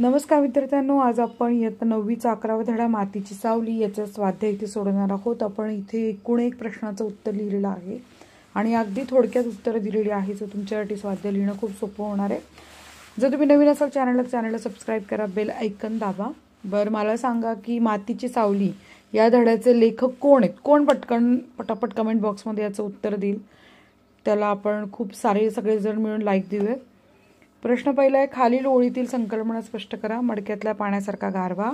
नमस्कार विद्यार्थ्यांनो, आज आपण इयत्ता 9वीचा 11वा धडा मातीची सावली याचा स्वाध्याय इथे सोडवणार आहोत। आपण इथे एकूण एक प्रश्नाचं उत्तर लिहिलेलं आहे आणि अगदी थोडक्यात उत्तर दिलेली आहे, जो तुमच्यासाठी स्वाध्याय लिहिणं खूप सोपं होणार आहे। जर तुम्ही नवीन असाल चॅनलला सबस्क्राइब करा, बेल आयकन दाबा। बरं, मला सांगा की मातीची सावली या धड्याचे लेखक कोण आहेत? कोण पटापट कमेंट बॉक्समध्ये याचं उत्तर देईल त्याला आपण खूप सारे सगळेजण मिळून लाईक देऊयात। प्रश्न पहिला आहे, खालील ओळीतील संकल्पना स्पष्ट करा। मडक्यातल्या पाण्यासारखा गारवा।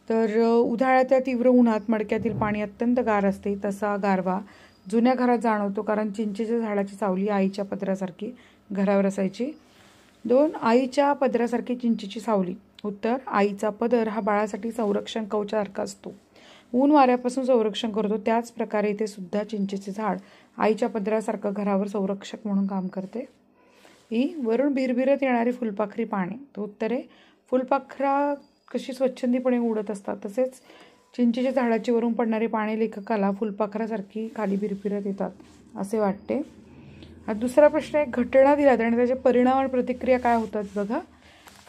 तर उन्हाळ्याच्या तीव्र उन्हात मडक्यातील पाणी अत्यंत गार असते, तसा गारवा जुन्या घरात जाणवतो, कारण चिंचेच्या झाडाची सावली आईच्या पदरासारखी घरावर असायची। 2, आईच्या पदरासारखी चिंचेची सावली। उत्तर, आईचा पदर हा बाळासाठी संरक्षण कवचासारखा असतो, ऊन वाऱ्यापासून संरक्षण करतो। त्याच प्रकारे इथे सुद्धा चिंचेचे झाड आईच्या पदरासारखं घरावर संरक्षक म्हणून काम करते। वरून भिरभिरत येणारी फुलपाखरी पाने। तो उत्तर आहे, फुलपाखरा कशी स्वच्छंदीपणे उडत असतात, तसेच चिंचेच्या झाडाची वरून पडणारी पाने लेखकाला फुलपाखरासारखी खाली भिरभिरत येतात असे वाटते। दुसरा प्रश्न आहे, घटना दिल्यात आणि त्याचे परिणाम आणि प्रतिक्रिया काय होतात बघा।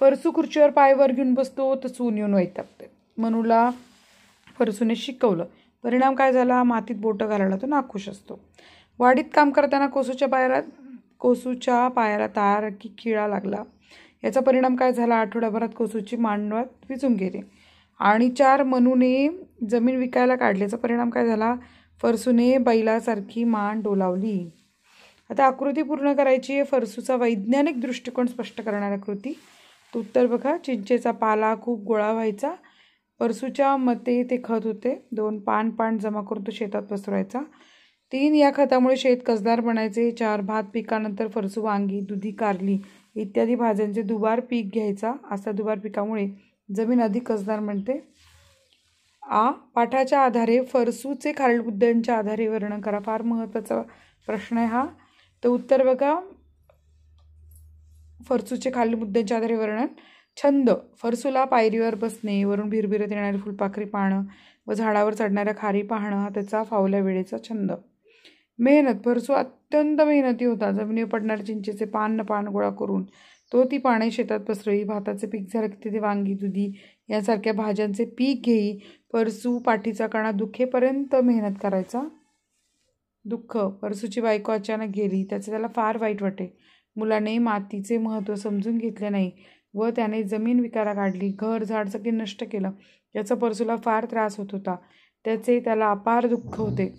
फरसू खुर्चीवर पायवर घेऊन बसतो तर सून येऊन वैतागते। मनूला फरसूने शिकवलं, परिणाम काय झाला? मातीत बोटं घालायला तो नाखुश असतो। वाडीत काम करताना कोसूच्या पायाला तार की खिळा लागला, याचा परिणाम काय झाला? आठवड्याभरात कोसूची मांडवात विचून गेले। आणि 4, मनूने जमीन विकायला काढल्याचा परिणाम काय झाला? फरसूने बैलासारखी मान डोलावली। आता आकृती पूर्ण करायची आहे। फरसूचा वैज्ञानिक दृष्टिकोन स्पष्ट करणारी आकृती। तो उत्तर बघा, चिंचेचा पाला खूप गोळा व्हायचा, फरसूच्या मते ते खत होते। 2, पान जमा करून तो शेतात पसरवायचा। 3, या खतामुळे शेत कसदार बनायचे। 4, भात पिकानंतर फरसू, वांगी, दुधी, कारली इत्यादी भाज्यांचे दुबार पीक घ्यायचा, असा दुबार पिकामुळे जमीन अधिक कसदार बनते। पाठाच्या आधारे फरसूचे खालील मुद्द्यांच्या आधारे वर्णन करा। फार महत्त्वाचा प्रश्न आहे हा। तर उत्तर बघा, फरसूचे खालील मुद्द्यांच्या आधारे वर्णन। छंद, फरसूला पायरीवर बसणे, वरून भिरभिरत येणारी फुलपाखरी पाहणं व झाडावर चढणाऱ्या खारी पाहणं हा त्याचा फावल्या वेळेचा छंद। मेहनत, फरसू अत्यंत मेहनती होता। जमिनीवर पडणारे चिंचेचे पान गोळा करून तो ती पाने शेतात पसरवी। भाताचे पीक झाले की तिथे वांगी, दुधी यासारख्या भाज्यांचे पीक घेई। फरसू पाठीचा कणा दुखेपर्यंत मेहनत करायचा। दुःख, फरसूची बायको अचानक गेली, त्याचे त्याला फार वाईट वाटे। मुलाने मातीचे महत्त्व समजून घेतले नाही व त्याने जमीन विकायला काढली। घर झाड सगळे नष्ट केलं, याचा फरसूला फार त्रास होत होता, त्याचे त्याला अपार दुःख होते।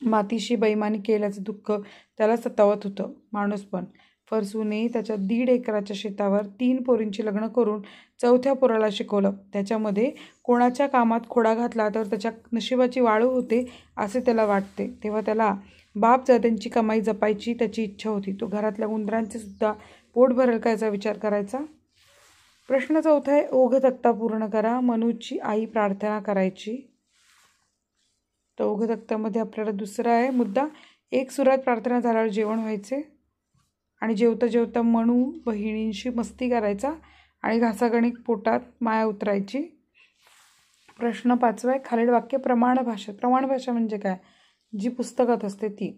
मातीशी बैमानी केल्याचं दुःख त्याला सतावत होतं। माणूसपण, फरसूने त्याच्या 1.5 एकराच्या शेतावर 3 पोरींची लग्न करून 4थ्या पोराला शिकवलं। त्याच्यामध्ये कोणाच्या कामात खोडा घातला तर त्याच्या नशिबाची वाळू होते असे त्याला वाटते, तेव्हा त्याला बाप जात्यांची कमाई जपायची त्याची इच्छा होती। तो घरातल्या उंदरांचे सुद्धा पोट भरेल का याचा विचार करायचा। प्रश्न 4 आहे, ओघ तक्ता पूर्ण करा। मनूची आई प्रार्थना करायची। तर ओघ तक्त्यामध्ये आपल्याला दुसरा आहे मुद्दा, एक सुरात प्रार्थना झाल्यावर जेवण व्हायचे आणि जेवता जेवता मनू बहिणींशी मस्ती करायचा आणि घासागणिक पोटात माया उतरायची। प्रश्न 5 आहे, खालील वाक्य प्रमाण भाषा म्हणजे काय? जी पुस्तकात असते ती।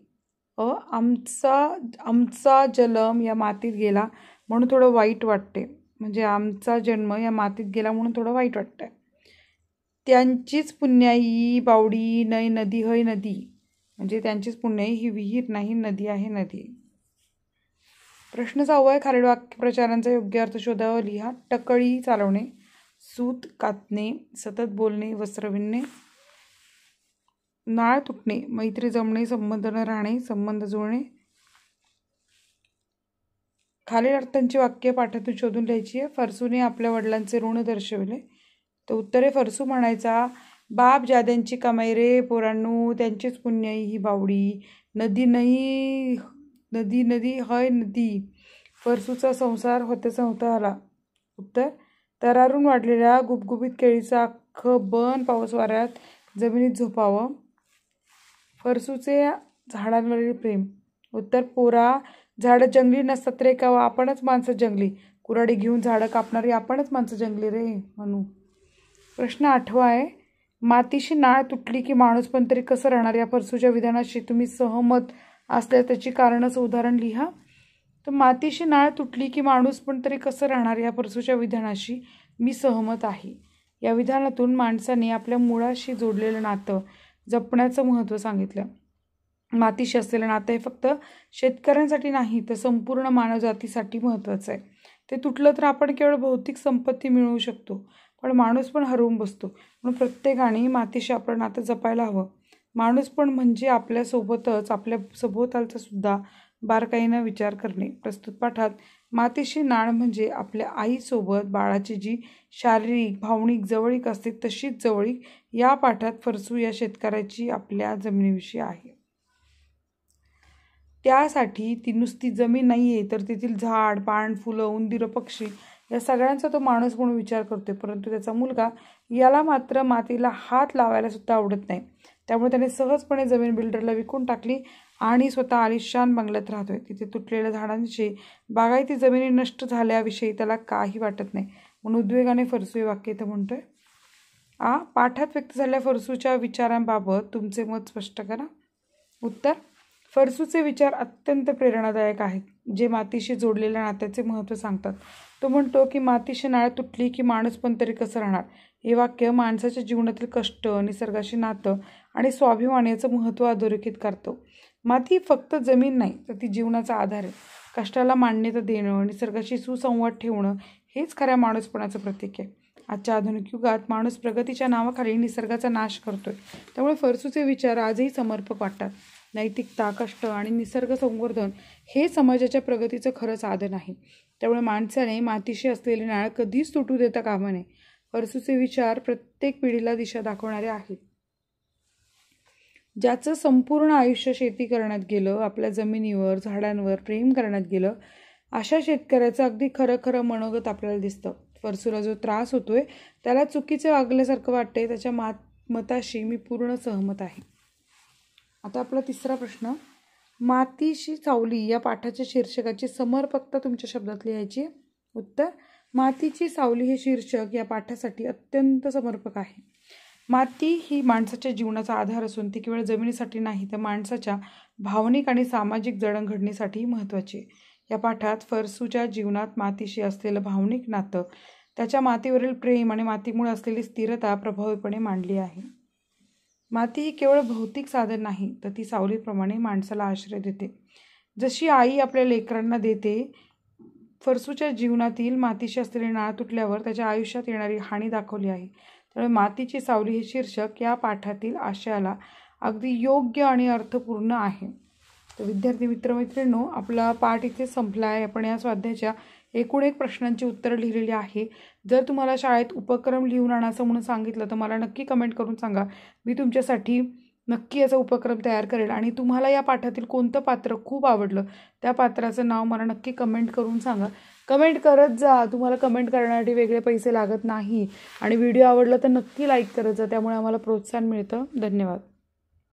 आमचा जन्म या मातीत गेला म्हणून थोडं वाईट वाटते, म्हणजे आमचा जन्म या मातीत गेला म्हणून थोडं वाईट वाटतंय। त्यांचीच पुण्याई बावडी नै नदी हय नदी, म्हणजे त्यांचीच पुण्याई ही विहीर नाही, नदी आहे नदी। प्रश्न 6 आहे, खालील वाक्य प्रचारांचा योग्य अर्थ शोधावा लिहा। टकळी चालवणे, सूत कातणे, सतत बोलणे, वस्त्र विणणे। नाळ तुटणे, मैत्री जमणे, संबंध न राहणे, संबंध जुळणे। खालील अर्थांची वाक्य पाठातून शोधून लिहायची आहे। फरसूने आपल्या वडिलांचे ऋण दर्शविले। तर उत्तरे, फरसू म्हणायचा, बाप जाद्यांची कमाई रे पोरांनो, त्यांचीच पुण्याई ही बावडी, नदी नदी हय नदी, फरसूचा संसार होत्याचा होता आला। उत्तर, तरारून वाढलेल्या गुबगुबीत केळीचं अख्खं बन पाऊस वाऱ्यात जमिनीत झोपावं। फरसूचे झाडांवरील प्रेम। उत्तर, पोरा झाडं जंगली नसतात रे, का आपणच माणसं जंगली, कुऱ्हाडी घेऊन झाडं कापणारी आपणच माणसं जंगली रे म्हणू। प्रश्न 8 आहे, मातीशी नाळ तुटली की माणूस पण तरी कसं राहणार? या फरसूच्या विधानाशी तुम्ही सहमत असल्यास त्याची कारणच उदाहरण लिहा। तर मातीशी नाळ तुटली की माणूस पण तरी कसं राहणार या परसूच्या विधानाशी मी सहमत आहे. या विधानातून माणसाने आपल्या मुळाशी जोडलेलं नातं जपण्याचं महत्त्व सांगितलं. मातीशी असलेलं नातं हे फक्त शेतकऱ्यांसाठी नाही तर संपूर्ण मानवजातीसाठी महत्त्वाचं आहे. ते तुटलं तर आपण केवळ भौतिक संपत्ती मिळवू शकतो, पण माणूस पण हरवून बसतो. म्हणून प्रत्येकाने मातीशी आपलं नातं जपायला हवं. माणूस पण म्हणजे आपल्यासोबतच आपल्या सभोवतालचा सुद्धा बारकाईनं विचार करणे. प्रस्तुत पाठात मातीशी नाळ म्हणजे आपल्या आईसोबत बाळाची जी शारीरिक भावनिक जवळीक असते तशीच जवळीक या पाठात फरसू या शेतकऱ्याची आपल्या जमिनीविषयी आहे. त्यासाठी ती नुसती जमीन नाही आहे तर तेथील झाड पान फुलं उंदीरं पक्षी या सगळ्यांचा तो माणूस म्हणून विचार करतोय. परंतु त्याचा मुलगा याला मात्र मातीला हात लावायला सुद्धा आवडत नाही. त्यामुळे त्याने सहजपणे जमीन बिल्डरला विकून टाकली आणि स्वतः आलिशान बंगल्यात राहतोय. तिथे तुटलेल्या झाडांविषयी बागायती जमिनी नष्ट झाल्याविषयी त्याला काही वाटत नाही. म्हणून उद्वेगाने फरसू हे वाक्य इथं म्हणतोय. पाठात व्यक्त झालेल्या फरसूच्या विचारांबाबत तुमचे मत स्पष्ट करा. उत्तर: फरसूचे विचार अत्यंत प्रेरणादायक आहेत, जे मातीशी जोडलेल्या नात्याचे महत्त्व सांगतात. तो म्हणतो की मातीशी नाळ तुटली की माणूस पण तरी कसं राहणार. हे वाक्य माणसाच्या जीवनातील कष्ट, निसर्गाशी नातं आणि स्वाभिमान याचं महत्त्व अधोरेखित करतो. माती फक्त जमीन नाही तर ती जीवनाचा आधार आहे. कष्टाला मान्यता देणं, निसर्गाशी सुसंवाद ठेवणं हेच खऱ्या माणूसपणाचं प्रतीक आहे. आजच्या आधुनिक युगात माणूस प्रगतीच्या नावाखाली निसर्गाचा नाश करतोय. त्यामुळे फरसूचे विचार आजही समर्पक वाटतात. नैतिकता, कष्ट आणि निसर्ग संवर्धन हे समाजाच्या प्रगतीचं खरं साधन आहे. त्यामुळे माणसाने मातीशी असलेली नाळ कधीच तुटू देता कामा नये. फरसूचे विचार प्रत्येक पिढीला दिशा दाखवणारे आहेत. ज्याचं संपूर्ण आयुष्य शेती करण्यात गेलं, आपल्या जमिनीवर झाडांवर प्रेम करण्यात गेलं, अशा शेतकऱ्याचं अगदी खरं खरं मनोगत आपल्याला दिसतं. फरसूला जो त्रास होतोय त्याला चुकीचे वागल्यासारखं वाटते, त्याच्या मताशी मी पूर्ण सहमत आहे. आता आपला तिसरा प्रश्न, मातीशी सावली या पाठाच्या शीर्षकाची समर्पकता तुमच्या शब्दात लिहायची. उत्तर: मातीची सावली हे शीर्षक या पाठासाठी अत्यंत समर्पक आहे. माती ही माणसाच्या जीवनाचा आधार असून ती केवळ जमिनीसाठी नाही तर माणसाच्या भावनिक आणि सामाजिक जडणघडणीसाठी महत्त्वाची आहे. या पाठात फरसूच्या जीवनात मातीशी असलेलं भावनिक नातं, त्याच्या मातीवरील प्रेम आणि मातीमुळे असलेली स्थिरता प्रभावीपणे मांडली आहे. माती ही केवळ भौतिक साधन नाही तर ती सावलीप्रमाणे माणसाला आश्रय देते. जशी आई आपल्या लेकरांना देते, फरसूच्या जीवनातील मातीशी असलेली नाळ तुटल्यावर त्याच्या आयुष्यात येणारी हानी दाखवली आहे. त्यामुळे मातीची सावली हे शीर्षक या पाठातील आशयाला अगदी योग्य आणि अर्थपूर्ण आहे. तर विद्यार्थी मित्रमैत्रिणींनो, आपला पाठ इथे संपला आहे. आपण या स्वाध्यायाच्या एकूण एक प्रश्नांची उत्तरं लिहिलेली आहे. जर तुम्हाला शाळेत उपक्रम लिहून आणा असं म्हणून सांगितलं तर मला नक्की कमेंट करून सांगा. मी तुमच्यासाठी नक्की याचा उपक्रम तयार करेल. आणि तुम्हाला या पाठातील कोणतं पात्र खूप आवडलं त्या पात्राचं नाव मला नक्की कमेंट करून सांगा. कमेंट करत जा. तुम्हाला कमेंट करण्यासाठी वेगळे पैसे लागत नाही. आणि व्हिडिओ आवडला तर नक्की लाईक करत जा, त्यामुळे आम्हाला प्रोत्साहन मिळतं. धन्यवाद.